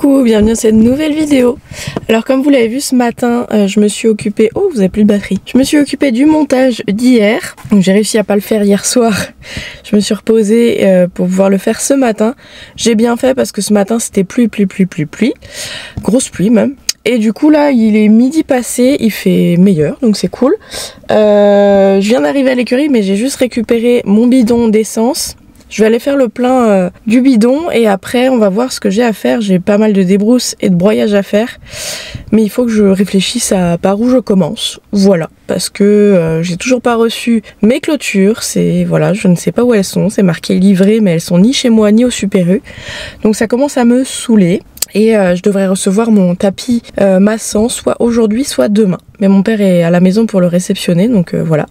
Coucou, bienvenue dans cette nouvelle vidéo. Alors comme vous l'avez vu ce matin, je me suis occupée... Oh, vous avez plus de batterie. Je me suis occupée du montage d'hier. Donc j'ai réussi à pas le faire hier soir. Je me suis reposée pour pouvoir le faire ce matin. J'ai bien fait parce que ce matin c'était pluie. Grosse pluie même. Et du coup là il est midi passé, il fait meilleur donc c'est cool. Je viens d'arriver à l'écurie mais j'ai juste récupéré mon bidon d'essence. Je vais aller faire le plein du bidon et après on va voir ce que j'ai à faire. J'ai pas mal de débrousses et de broyage à faire. Mais il faut que je réfléchisse à par où je commence. Voilà, parce que j'ai toujours pas reçu mes clôtures. Voilà, je ne sais pas où elles sont. C'est marqué livré mais elles sont ni chez moi ni au Super U. Donc ça commence à me saouler. Et je devrais recevoir mon tapis massant soit aujourd'hui soit demain. Mais mon père est à la maison pour le réceptionner donc voilà.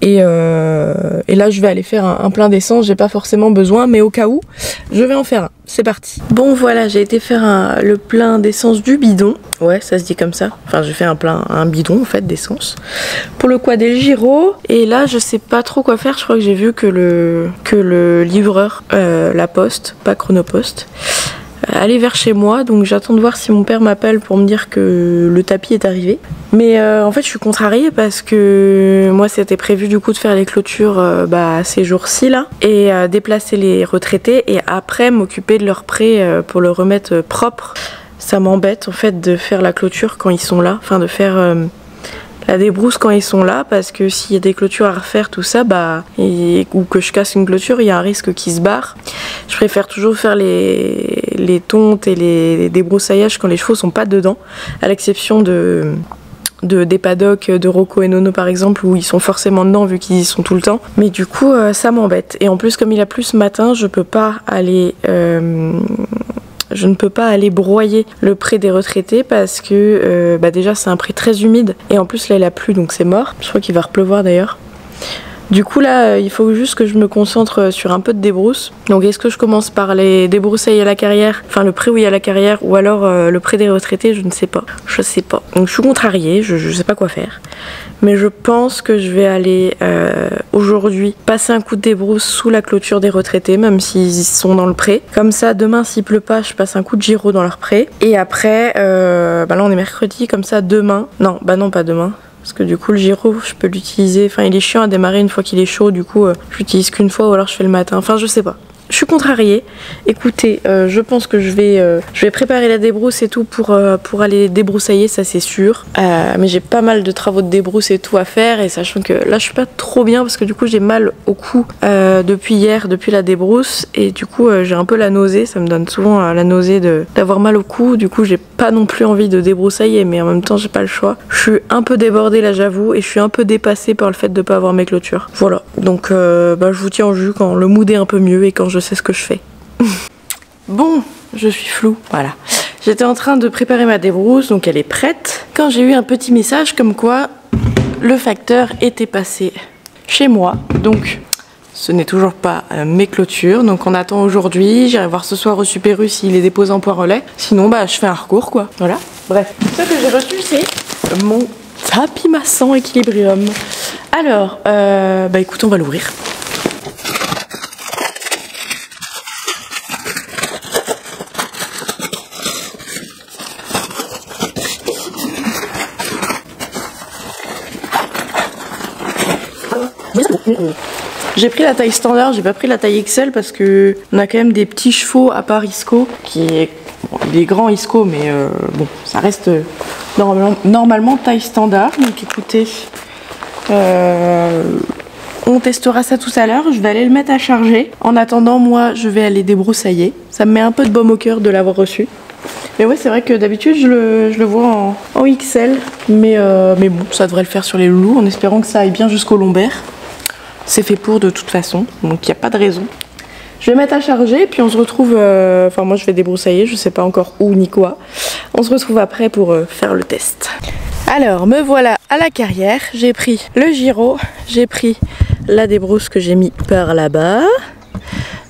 Et là je vais aller faire un plein d'essence, j'ai pas forcément besoin mais au cas où je vais en faire un. C'est parti. Bon voilà, j'ai été faire le plein d'essence du bidon. Ouais, ça se dit comme ça. Enfin j'ai fait un bidon en fait d'essence pour le quad et le Giro. Et là je sais pas trop quoi faire. Je crois que j'ai vu que le livreur, la poste, pas Chronopost, aller vers chez moi, donc j'attends de voir si mon père m'appelle pour me dire que le tapis est arrivé. Mais en fait je suis contrariée parce que moi c'était prévu du coup de faire les clôtures ces jours-ci là et déplacer les retraités et après m'occuper de leur prêt pour le remettre propre. Ça m'embête en fait de faire la clôture quand ils sont là, enfin de faire la débrousse quand ils sont là parce que s'il y a des clôtures à refaire tout ça ou que je casse une clôture il y a un risque qu'ils se barrent. Je préfère toujours faire les tontes et les débrousaillages quand les chevaux sont pas dedans, à l'exception des paddocks de Rocco et Nono par exemple où ils sont forcément dedans vu qu'ils y sont tout le temps. Mais du coup ça m'embête et en plus comme il a plu ce matin je ne peux pas aller broyer le pré des retraités parce que déjà c'est un pré très humide et en plus là il a plu donc c'est mort. Je crois qu'il va repleuvoir d'ailleurs. Du coup là il faut juste que je me concentre sur un peu de débrousse. Donc est-ce que je commence par les débroussailles à la carrière, enfin le pré où il y a la carrière ou alors le pré des retraités, je ne sais pas. Je sais pas. Donc je suis contrariée, je sais pas quoi faire. Mais je pense que je vais aller aujourd'hui passer un coup de débrousse sous la clôture des retraités, même s'ils sont dans le pré. Comme ça, demain, s'il pleut pas, je passe un coup de Giro dans leur pré. Et après, là on est mercredi, comme ça demain. Non, pas demain. Parce que du coup le Giro je peux l'utiliser, enfin il est chiant à démarrer une fois qu'il est chaud, du coup je l'utilise qu'une fois ou alors je fais le matin, enfin je sais pas. Je suis contrariée. Écoutez, je pense que je vais préparer la débrousse et tout pour aller débroussailler, ça c'est sûr. Mais j'ai pas mal de travaux de débrousse et tout à faire et sachant que là je suis pas trop bien parce que du coup j'ai mal au cou depuis hier, depuis la débrousse et du coup j'ai un peu la nausée, ça me donne souvent la nausée d'avoir mal au cou. Du coup j'ai pas non plus envie de débroussailler mais en même temps j'ai pas le choix. Je suis un peu débordée là j'avoue et je suis un peu dépassée par le fait de pas avoir mes clôtures. Voilà, donc je vous tiens au jus quand le mood est un peu mieux et quand je sais ce que je fais. Bon, je suis floue, voilà. J'étais en train de préparer ma débrousse, donc elle est prête. Quand j'ai eu un petit message comme quoi le facteur était passé chez moi, donc ce n'est toujours pas mes clôtures. Donc on attend aujourd'hui, j'irai voir ce soir au Super U s'il est déposé en point relais. Sinon je fais un recours quoi, voilà. Bref, ce que j'ai reçu c'est mon tapis massant Equilibrium. Alors, écoute, on va l'ouvrir. J'ai pris la taille standard, j'ai pas pris la taille XL parce que on a quand même des petits chevaux à part Isco qui est des grands Isco mais bon ça reste normalement taille standard. Donc écoutez, on testera ça tout à l'heure. Je vais aller le mettre à charger. En attendant moi je vais aller débroussailler. Ça me met un peu de baume au cœur de l'avoir reçu. Mais ouais c'est vrai que d'habitude je le vois en XL mais bon ça devrait le faire sur les loulous en espérant que ça aille bien jusqu'au lombaire. C'est fait pour de toute façon, donc il n'y a pas de raison. Je vais mettre à charger, puis on se retrouve... Enfin, moi je vais débroussailler, je sais pas encore où ni quoi. On se retrouve après pour faire le test. Alors, me voilà à la carrière. J'ai pris le Giro, j'ai pris la débrousse que j'ai mis par là-bas.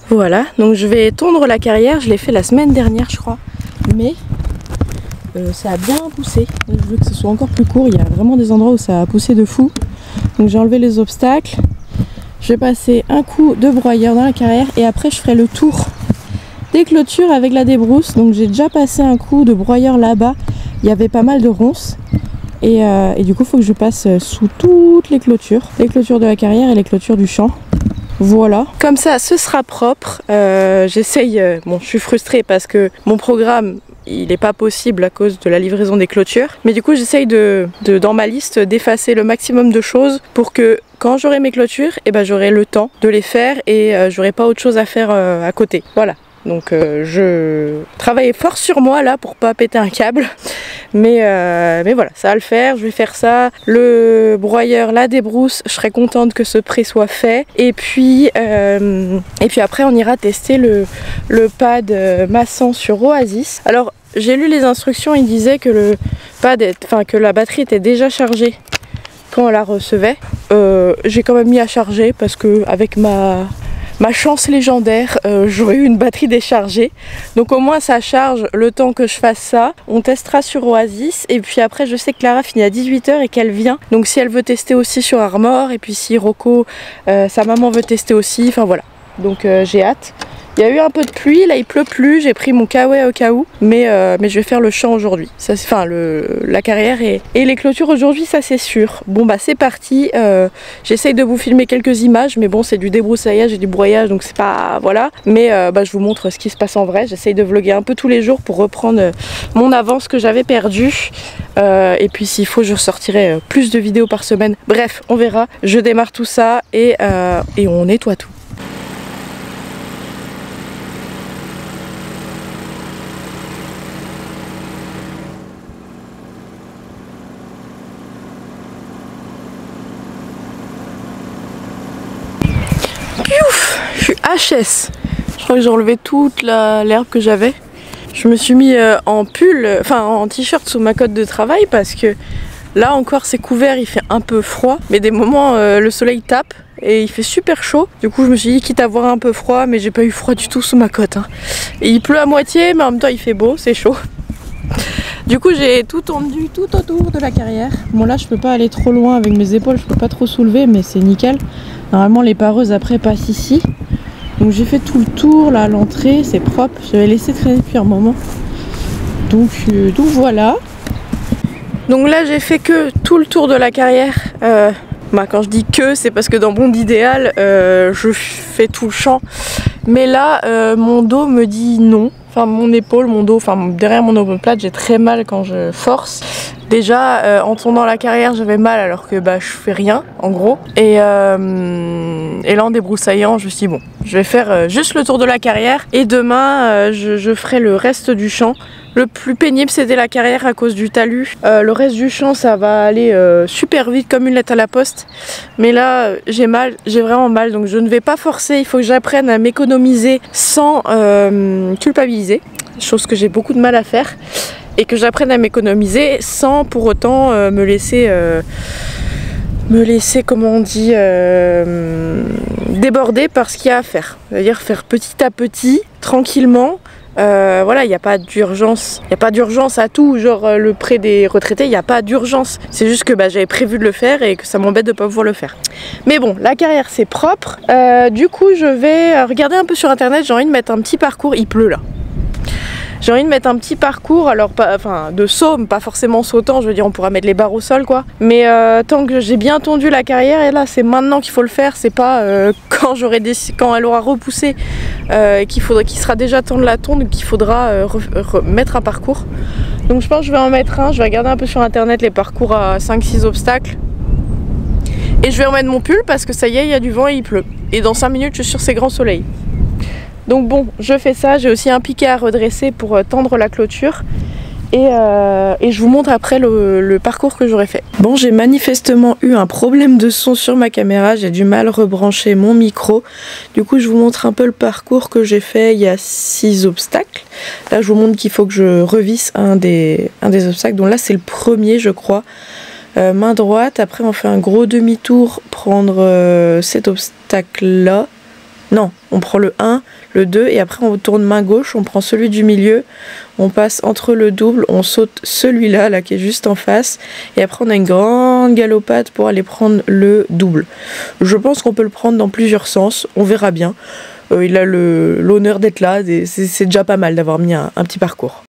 Voilà, donc je vais tondre la carrière. Je l'ai fait la semaine dernière, je crois. Mais ça a bien poussé. Je veux que ce soit encore plus court. Il y a vraiment des endroits où ça a poussé de fou. Donc j'ai enlevé les obstacles. Je vais passer un coup de broyeur dans la carrière et après je ferai le tour des clôtures avec la débrousse. Donc j'ai déjà passé un coup de broyeur là-bas, il y avait pas mal de ronces. Et du coup il faut que je passe sous toutes les clôtures de la carrière et les clôtures du champ. Voilà, comme ça ce sera propre. J'essaye, bon je suis frustrée parce que mon programme il n'est pas possible à cause de la livraison des clôtures, mais du coup j'essaye dans ma liste d'effacer le maximum de choses pour que quand j'aurai mes clôtures, et ben j'aurai le temps de les faire et j'aurai pas autre chose à faire à côté. Voilà. Donc je travaille fort sur moi là pour pas péter un câble, mais voilà, ça va le faire, je vais faire ça. Le broyeur, la débrousse, je serais contente que ce pré soit fait. Et puis après on ira tester le pad massant sur Oasis. Alors j'ai lu les instructions, il disait que le pad, que la batterie était déjà chargée quand on la recevait. J'ai quand même mis à charger parce que avec ma chance légendaire, j'aurais eu une batterie déchargée. Donc au moins ça charge le temps que je fasse ça. On testera sur Oasis. Et puis après je sais que Clara finit à 18 h et qu'elle vient. Donc si elle veut tester aussi sur Armor. Et puis si Rocco, sa maman veut tester aussi. Enfin voilà. Donc j'ai hâte. Il y a eu un peu de pluie, là il pleut plus, j'ai pris mon kawaii au cas où, mais je vais faire le champ aujourd'hui, enfin la carrière et les clôtures aujourd'hui, ça c'est sûr. Bon bah c'est parti, j'essaye de vous filmer quelques images, mais bon c'est du débroussaillage et du broyage donc c'est pas, voilà. Mais je vous montre ce qui se passe en vrai, j'essaye de vlogger un peu tous les jours pour reprendre mon avance que j'avais perdue. Et puis s'il faut je ressortirai plus de vidéos par semaine, bref on verra, je démarre tout ça et on nettoie tout. Je suis HS. Je crois que j'ai enlevé toute l'herbe que j'avais. Je me suis mis en pull, enfin en t-shirt sous ma cotte de travail parce que là encore c'est couvert, il fait un peu froid. Mais des moments le soleil tape et il fait super chaud. Du coup je me suis dit quitte à avoir un peu froid, mais j'ai pas eu froid du tout sous ma cotte. Hein. Et il pleut à moitié mais en même temps il fait beau, c'est chaud. Du coup j'ai tout tendu tout autour de la carrière. Bon là je peux pas aller trop loin avec mes épaules, je peux pas trop soulever mais c'est nickel. Normalement les pareuses après passent ici. Donc j'ai fait tout le tour là à l'entrée, c'est propre. J'avais laissé traîner depuis un moment. Donc voilà. Donc là j'ai fait que tout le tour de la carrière. Quand je dis que, c'est parce que dans mon idéal je fais tout le champ. Mais là mon dos me dit non. Enfin mon épaule, mon dos, enfin derrière mon omoplate j'ai très mal quand je force. Déjà en tournant la carrière j'avais mal alors que je fais rien en gros. Et là en débroussaillant je me suis dit bon je vais faire juste le tour de la carrière et demain je ferai le reste du champ. Le plus pénible c'était la carrière à cause du talus. Le reste du champ ça va aller super vite comme une lettre à la poste. Mais là j'ai mal, j'ai vraiment mal donc je ne vais pas forcer. Il faut que j'apprenne à m'économiser sans culpabiliser. Chose que j'ai beaucoup de mal à faire. Et que j'apprenne à m'économiser sans pour autant me laisser comment on dit, déborder par ce qu'il y a à faire. C'est-à-dire faire petit à petit, tranquillement. Voilà, il n'y a pas d'urgence. Il n'y a pas d'urgence à tout, genre le prêt des retraités, il n'y a pas d'urgence. C'est juste que j'avais prévu de le faire et que ça m'embête de ne pas pouvoir le faire. Mais bon, la carrière c'est propre. Du coup, je vais regarder un peu sur internet, j'ai envie de mettre un petit parcours, il pleut là. J'ai envie de mettre un petit parcours, alors de saut, pas forcément sautant, je veux dire on pourra mettre les barres au sol quoi. Mais tant que j'ai bien tondu la carrière, et là c'est maintenant qu'il faut le faire, c'est pas quand elle aura repoussé qu'il sera déjà temps de la tonde qu'il faudra mettre un parcours. Donc je pense que je vais en mettre un, je vais regarder un peu sur internet les parcours à 5-6 obstacles. Et je vais remettre mon pull parce que ça y est, il y a du vent et il pleut. Et dans 5 minutes je suis sur ces grands soleils. Donc bon, je fais ça, j'ai aussi un piquet à redresser pour tendre la clôture et je vous montre après le parcours que j'aurais fait. Bon, j'ai manifestement eu un problème de son sur ma caméra, j'ai du mal à rebrancher mon micro. Du coup, je vous montre un peu le parcours que j'ai fait, il y a 6 obstacles. Là, je vous montre qu'il faut que je revisse un des obstacles, donc là c'est le premier je crois. Main droite, après on fait un gros demi-tour, prendre cet obstacle là. Non, on prend le 1, le 2 et après on tourne main gauche, on prend celui du milieu, on passe entre le double, on saute celui-là là qui est juste en face et après on a une grande galopade pour aller prendre le double. Je pense qu'on peut le prendre dans plusieurs sens, on verra bien. il a l'honneur d'être là, c'est déjà pas mal d'avoir mis un petit parcours.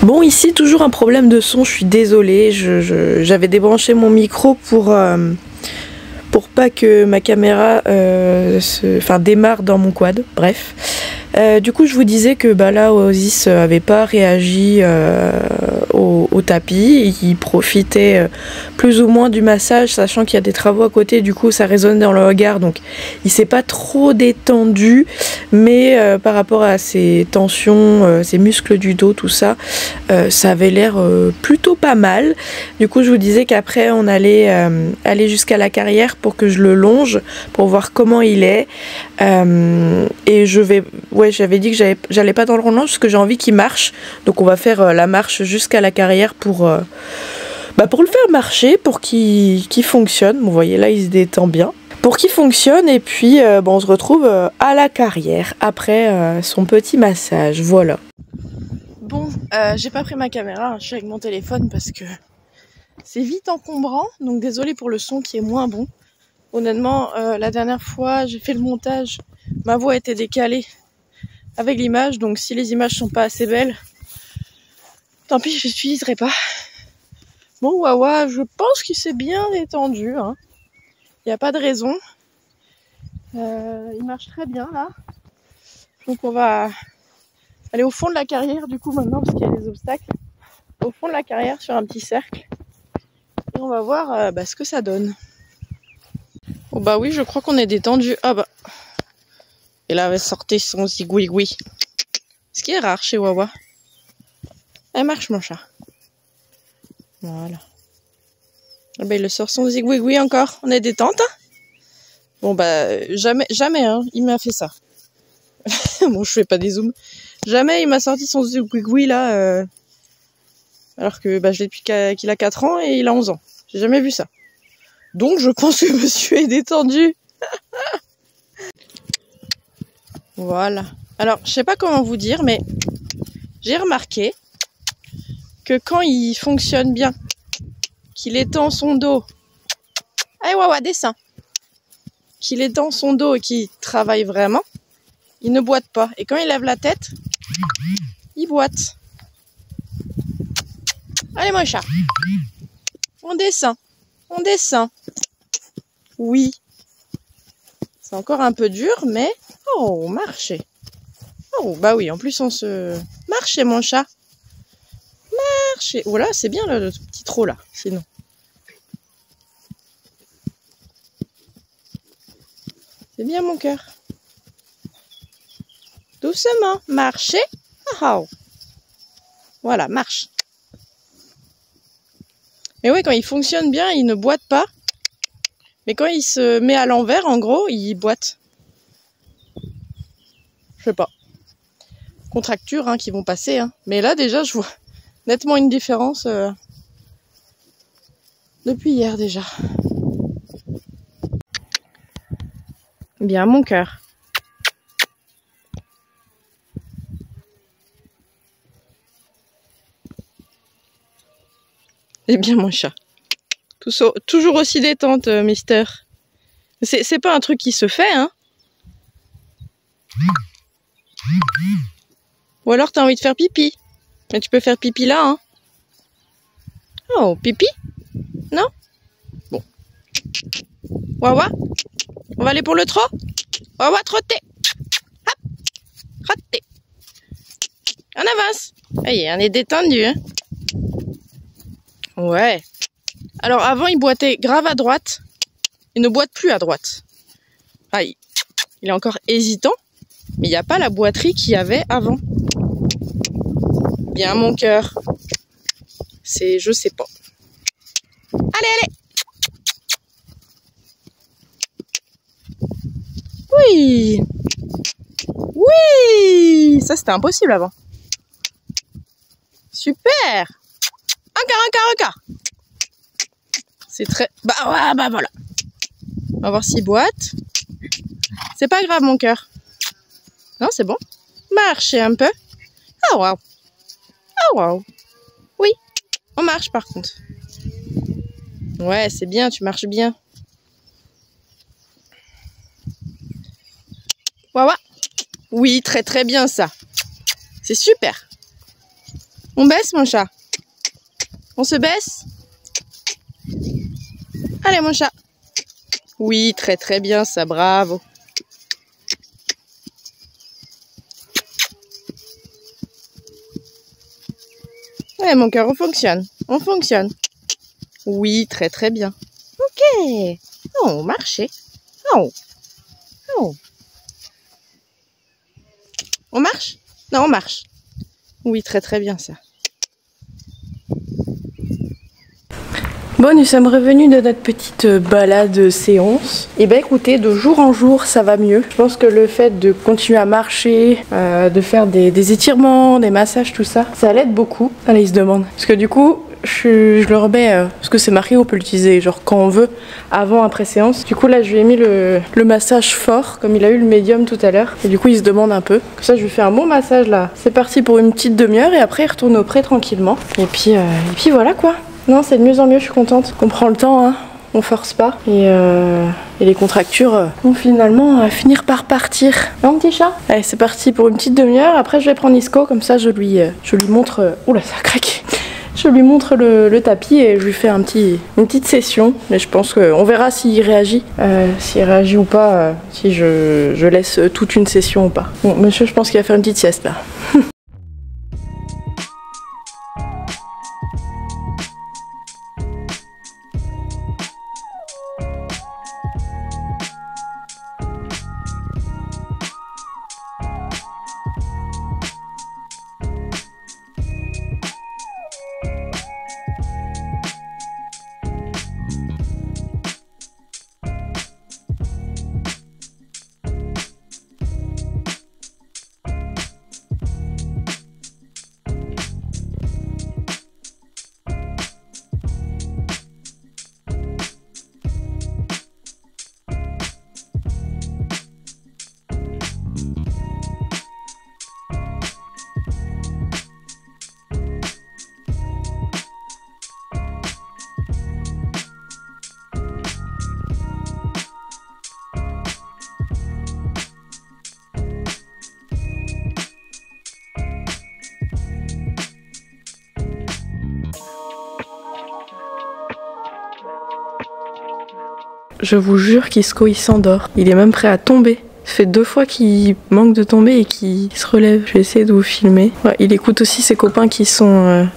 Bon, ici toujours un problème de son, je suis désolée, j'avais débranché mon micro pour pas que ma caméra démarre dans mon quad, bref. Du coup je vous disais que là Oasis avait pas réagi au tapis, il profitait plus ou moins du massage, sachant qu'il y a des travaux à côté, du coup ça résonne dans le regard, donc il s'est pas trop détendu, mais par rapport à ses tensions, ses muscles du dos, tout ça, ça avait l'air plutôt pas mal. Du coup je vous disais qu'après on allait aller jusqu'à la carrière pour que je le longe, pour voir comment il est, et j'avais dit que j'allais pas dans le relance parce que j'ai envie qu'il marche, donc on va faire la marche jusqu'à la carrière pour le faire marcher, pour qu'il fonctionne. Bon, vous voyez là il se détend bien, pour qu'il fonctionne, et puis on se retrouve à la carrière après son petit massage. Voilà. Bon, j'ai pas pris ma caméra, je suis avec mon téléphone parce que c'est vite encombrant, donc désolé pour le son qui est moins bon. Honnêtement, la dernière fois j'ai fait le montage, ma voix était décalée avec l'image, donc si les images sont pas assez belles, tant pis, je l'utiliserai pas. Bon, Wawa, je pense qu'il s'est bien détendu, hein. Il n'y a pas de raison. Il marche très bien là. Donc on va aller au fond de la carrière du coup maintenant, parce qu'il y a des obstacles. Au fond de la carrière sur un petit cercle. Et on va voir ce que ça donne. Oh bah oui, je crois qu'on est détendu. Ah bah. Et là, elle va sortir son zigouigoui. Ce qui est rare chez Wawa. Elle marche, mon chat. Voilà. Ah bah, il le sort son zigouigoui encore. On est détente, hein? Bon bah, jamais, hein, il m'a fait ça. Bon, je fais pas des zooms. Jamais il m'a sorti son zigouigoui là. Alors que je l'ai depuis qu'il a 4 ans et il a 11 ans. J'ai jamais vu ça. Donc je pense que monsieur est détendu. Voilà. Alors, je sais pas comment vous dire, mais j'ai remarqué que quand il fonctionne bien, qu'il étend son dos, allez Wawa, descends, qu'il étend son dos et qu'il travaille vraiment, il ne boite pas. Et quand il lève la tête, il boite. Allez mon chat, on descend, on descend. Oui. C'est encore un peu dur, mais... Oh, marcher. Oh, bah oui, en plus on se... Marcher, mon chat. Marcher. Oh là, c'est bien le petit trot là, sinon. C'est bien mon cœur. Doucement. Marcher. Oh. Voilà, marche. Mais oui, quand il fonctionne bien, il ne boite pas. Mais quand il se met à l'envers, en gros, il boite. Je sais pas. Contractures hein, qui vont passer. Hein. Mais là, déjà, je vois nettement une différence depuis hier déjà. Bien, mon cœur. Eh bien, mon chat. Toujours aussi détente, Mister. C'est pas un truc qui se fait, hein. Ou alors t'as envie de faire pipi. Mais tu peux faire pipi là, hein. Oh, pipi? Non? Bon. Wawa? On va aller pour le trot? Wawa, trotter. Hop. Trotter. On avance. Allez, on est détendu, hein. Ouais. Alors avant, il boitait grave à droite. Il ne boite plus à droite. Ah, il est encore hésitant. Mais il n'y a pas la boiterie qu'il y avait avant. Bien, mon cœur. C'est... je sais pas. Allez, allez! Oui! Oui! Ça, c'était impossible avant. Super! Encore! C'est très... bah ouais, bah voilà. On va voir s'il boite. C'est pas grave, mon cœur. Non, c'est bon. Marchez un peu. Oh, waouh. Oh, waouh. Oui, on marche par contre. Ouais, c'est bien, tu marches bien. Waouh. Oui, très bien ça. C'est super. On baisse, mon chat. On se baisse. Allez, mon chat. Oui, très bien ça, bravo. Ouais, mon cœur, on fonctionne. On fonctionne. Oui, très bien. Ok. Oh, marchez. Oh. On marche? Non, on marche. Oui, très bien ça. Bon, nous sommes revenus de notre petite balade séance. Et ben écoutez, de jour en jour, ça va mieux. Je pense que le fait de continuer à marcher, de faire des étirements, des massages, tout ça, ça l'aide beaucoup. Allez, il se demande. Parce que du coup, je le remets, parce que c'est marqué, on peut l'utiliser genre quand on veut, avant, après séance. Du coup là, je lui ai mis le massage fort, comme il a eu le médium tout à l'heure. Et du coup, il se demande un peu. Comme ça, je lui fais un bon massage là. C'est parti pour une petite demi-heure et après, il retourne au pré tranquillement. Et puis voilà quoi. Non, c'est de mieux en mieux, je suis contente. On prend le temps, hein. On force pas. Et les contractures vont finalement finir par partir. Non, petit chat? Allez, c'est parti pour une petite demi-heure. Après, je vais prendre Isco, comme ça, je lui montre... oula, ça a craqué. Je lui montre le tapis et je lui fais une petite session. Mais je pense qu'on verra s'il réagit. S'il réagit ou pas, si je laisse toute une session ou pas. Bon, monsieur, je pense qu'il va faire une petite sieste là. Je vous jure qu'Isco il s'endort. Il est même prêt à tomber. Ça fait 2 fois qu'il manque de tomber et qu'il se relève. Je vais essayer de vous filmer. Ouais, il écoute aussi ses copains qui sont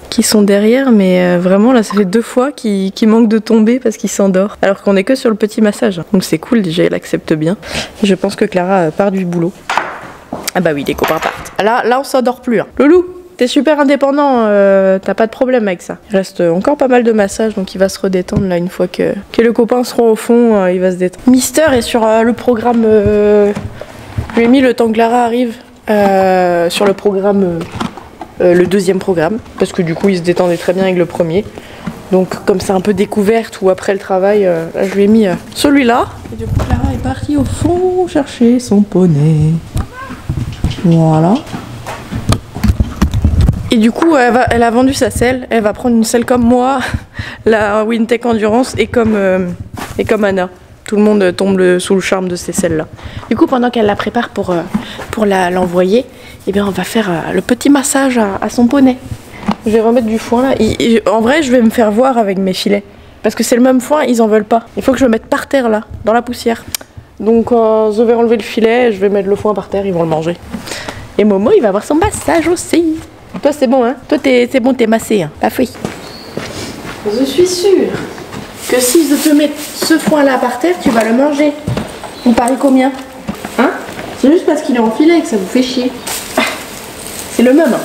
derrière, mais vraiment là ça fait 2 fois qu'il manque de tomber parce qu'il s'endort. Alors qu'on est que sur le petit massage. Donc c'est cool, déjà il accepte bien. Je pense que Clara part du boulot. Ah bah oui, les copains partent. Là on s'endort plus. Hein. Loulou, t'es super indépendant, t'as pas de problème avec ça. Il reste encore pas mal de massages, donc il va se redétendre là une fois que les copains seront au fond, il va se détendre. Mister est sur le programme, je lui ai mis le temps que Clara arrive sur le programme, le 2e programme, parce que du coup il se détendait très bien avec le premier. Donc comme c'est un peu découverte ou après le travail, là je lui ai mis celui-là. Et du coup Clara est partie au fond chercher son poney. Voilà. Et du coup, elle a vendu sa selle. Elle va prendre une selle comme moi, la Wintec Endurance, et comme Anna. Tout le monde tombe sous le charme de ces selles-là. Du coup, pendant qu'elle la prépare pour l'envoyer, eh bien, on va faire le petit massage à son poney. Je vais remettre du foin là. En vrai, je vais me faire voir avec mes filets. Parce que c'est le même foin, ils en veulent pas. Il faut que je le mette par terre là, dans la poussière. Donc, je vais enlever le filet, je vais mettre le foin par terre, ils vont le manger. Et Momo, il va avoir son massage aussi. Toi, c'est bon, hein? Toi, c'est bon, t'es massé, hein? La fouille. Je suis sûre que si je te mets ce foin-là par terre, tu vas le manger. On parie combien? Hein? C'est juste parce qu'il est enfilé que ça vous fait chier. C'est le même. Hein.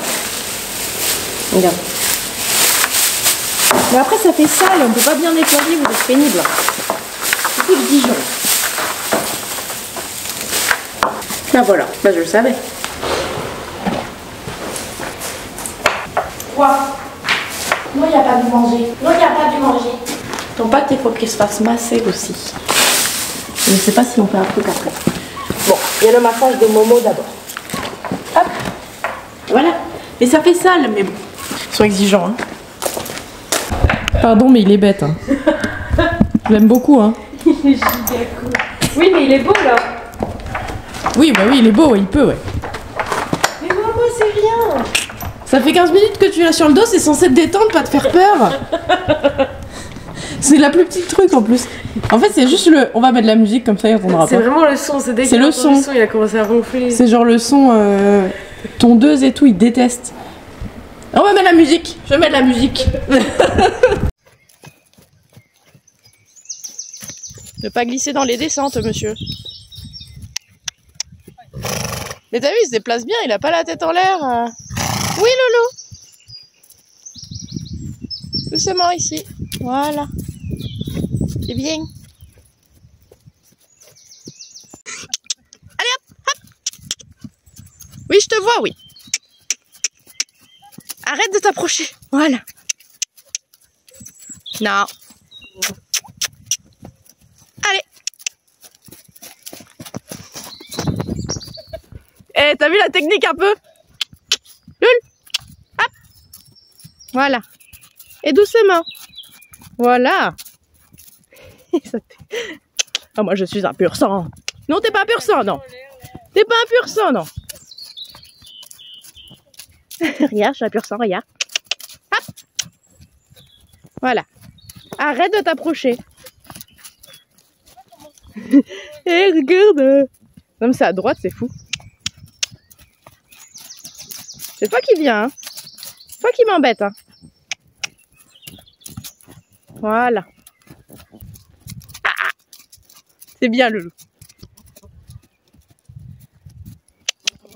Regarde. Mais après ça fait sale, on peut pas bien nettoyer, vous êtes pénible. Surtout le Dijon. Ben voilà, ben je le savais. Quoi? Non, il n'y a pas dû manger. Non, il n'y a pas dû manger. Ton pâte, il faut qu'il se fasse masser aussi. Je ne sais pas si on fait un truc après. Bon, il y a le massage de Momo d'abord. Hop. Voilà. Mais ça fait sale, mais bon. Ils sont exigeants, hein. Pardon, mais il est bête. Hein. Je l'aime beaucoup, hein. Il est giga cool. Oui, mais il est beau là. Oui, bah oui, il est beau, ouais, il peut, ouais. Mais moi, c'est rien. Ça fait 15 minutes que tu l'as sur le dos, c'est censé te détendre, pas te faire peur. C'est la plus petite truc en plus. En fait, c'est juste le. On va mettre de la musique comme ça, il entendra pas. C'est vraiment le son, c'est dès C'est qu'il le entend son. il a commencé à ronfler. C'est genre le son tondeuse et tout, il déteste. On va mettre la musique. Je vais mettre la musique. Ne pas glisser dans les descentes, monsieur. Mais t'as vu, il se déplace bien, il a pas la tête en l'air. Oui, Loulou. Doucement ici. Voilà. C'est bien. Allez hop, hop. Oui, je te vois, oui. Arrête de t'approcher. Voilà. Non. Allez. Eh, t'as vu la technique un peu? Lul. Hop. Voilà. Et doucement. Voilà. Ah, moi, je suis un pur sang. Non, t'es pas un pur sang, non. T'es pas un pur sang, non. Regarde, je suis un pur sang, regarde. Hop. Voilà. Arrête de t'approcher. Eh, regarde. Non, mais c'est à droite, c'est fou. C'est toi qui viens, hein. C'est toi qui m'embête, hein. Voilà. Ah, c'est bien, Loulou.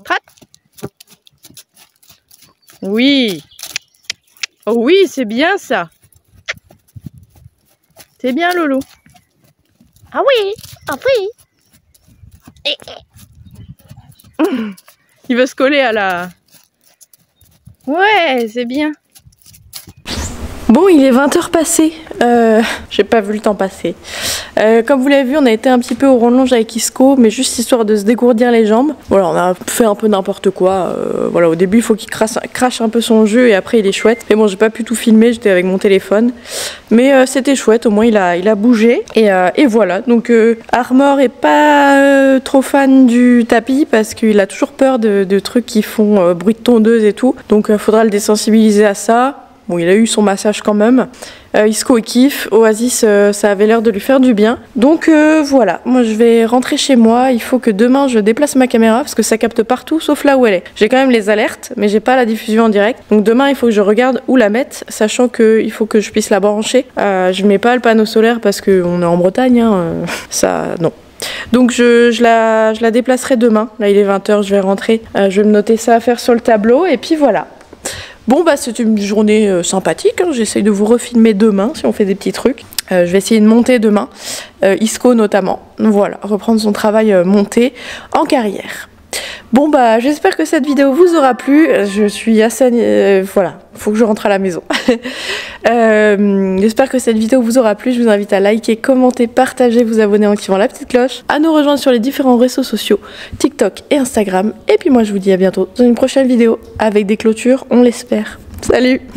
Traite. Oui. Oh oui, c'est bien ça. C'est bien, Loulou. Ah oui, ah oui. Il veut se coller à la... Ouais, c'est bien. Bon, il est 20h passé. J'ai pas vu le temps passer. Comme vous l'avez vu, on a été un petit peu au rallonge avec Isco, mais juste histoire de se dégourdir les jambes. Voilà, on a fait un peu n'importe quoi. Voilà, au début, il faut qu'il crache un peu son jeu et après, il est chouette. Mais bon, j'ai pas pu tout filmer, j'étais avec mon téléphone. Mais c'était chouette, au moins, il a bougé. Et voilà, donc Armor est pas trop fan du tapis parce qu'il a toujours peur de trucs qui font bruit de tondeuse et tout. Donc, il faudra le désensibiliser à ça. Bon, il a eu son massage quand même. Isco kiffe. Oasis, ça avait l'air de lui faire du bien. Donc voilà, moi je vais rentrer chez moi. Il faut que demain je déplace ma caméra parce que ça capte partout sauf là où elle est. J'ai quand même les alertes, mais j'ai pas la diffusion en direct. Donc demain il faut que je regarde où la mettre, sachant qu'il faut que je puisse la brancher. Je mets pas le panneau solaire parce qu'on est en Bretagne. Hein, ça, non. Donc je la déplacerai demain. Là il est 20h, je vais rentrer. Je vais me noter ça à faire sur le tableau et puis voilà. Bon bah c'était une journée sympathique, hein. J'essaye de vous refilmer demain si on fait des petits trucs. Je vais essayer de monter demain, Isco notamment. Voilà, reprendre son travail monté en carrière. Bon bah j'espère que cette vidéo vous aura plu. Je suis assez... voilà, faut que je rentre à la maison. J'espère que cette vidéo vous aura plu. Je vous invite à liker, commenter, partager, vous abonner en activant la petite cloche, à nous rejoindre sur les différents réseaux sociaux, TikTok et Instagram. Et puis moi je vous dis à bientôt dans une prochaine vidéo avec des clôtures, on l'espère. Salut!